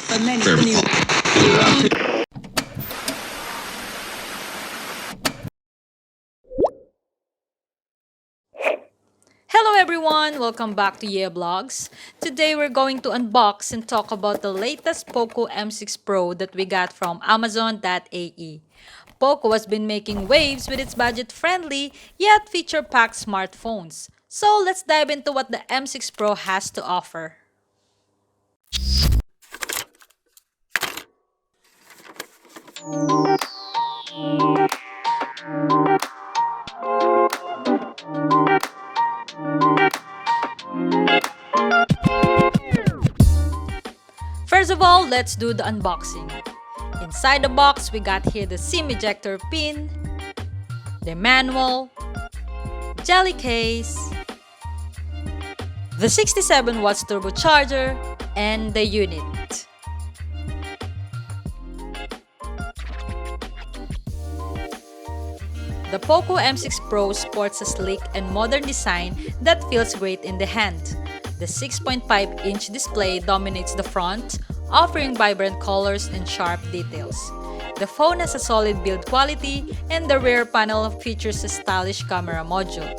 Hello everyone! Welcome back to Yeah Vlogs. Today we're going to unbox and talk about the latest Poco M6 Pro that we got from Amazon.ae. Poco has been making waves with its budget-friendly yet feature-packed smartphones. So let's dive into what the M6 Pro has to offer. First of all, let's do the unboxing. Inside the box, we got here the SIM ejector pin, the manual, jelly case, the 67 watts turbocharger, and the unit. The Poco M6 Pro sports a sleek and modern design that feels great in the hand. The 6.5-inch display dominates the front, offering vibrant colors and sharp details. The phone has a solid build quality, and the rear panel features a stylish camera module.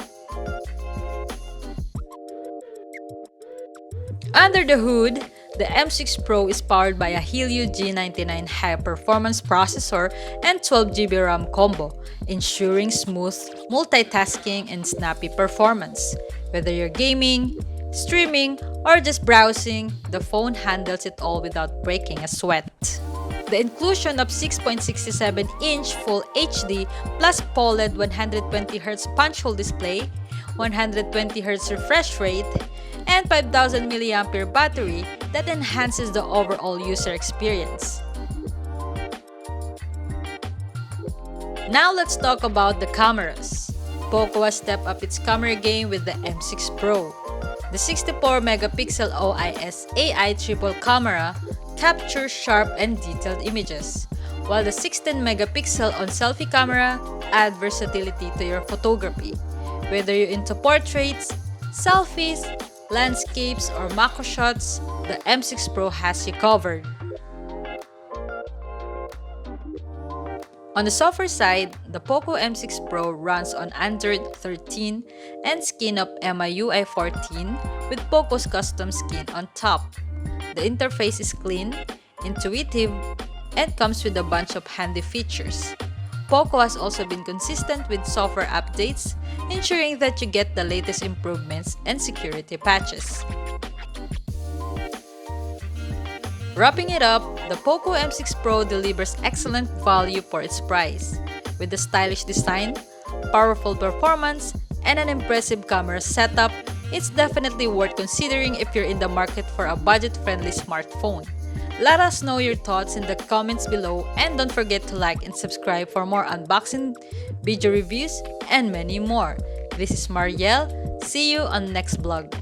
Under the hood, the M6 Pro is powered by a Helio G99 high-performance processor and 12GB RAM combo, ensuring smooth multitasking and snappy performance. Whether you're gaming, streaming, or just browsing, the phone handles it all without breaking a sweat. The inclusion of 6.67-inch Full HD plus POLED 120Hz punch-hole display, 120Hz refresh rate, and 5000 mAh battery that enhances the overall user experience. Now let's talk about the cameras. Poco has stepped up its camera game with the M6 Pro. The 64-megapixel OIS AI triple camera captures sharp and detailed images, while the 16-megapixel on-selfie camera adds versatility to your photography. Whether you're into portraits, selfies, landscapes, or macro shots, the M6 Pro has you covered. On the software side, the Poco M6 Pro runs on Android 13 and skin of MIUI 14 with Poco's custom skin on top. The interface is clean, intuitive, and comes with a bunch of handy features. Poco has also been consistent with software updates, ensuring that you get the latest improvements and security patches. Wrapping it up, the Poco M6 Pro delivers excellent value for its price. With a stylish design, powerful performance, and an impressive camera setup, it's definitely worth considering if you're in the market for a budget-friendly smartphone. Let us know your thoughts in the comments below, and don't forget to like and subscribe for more unboxing, video reviews, and many more. This is Marielle. See you on next vlog.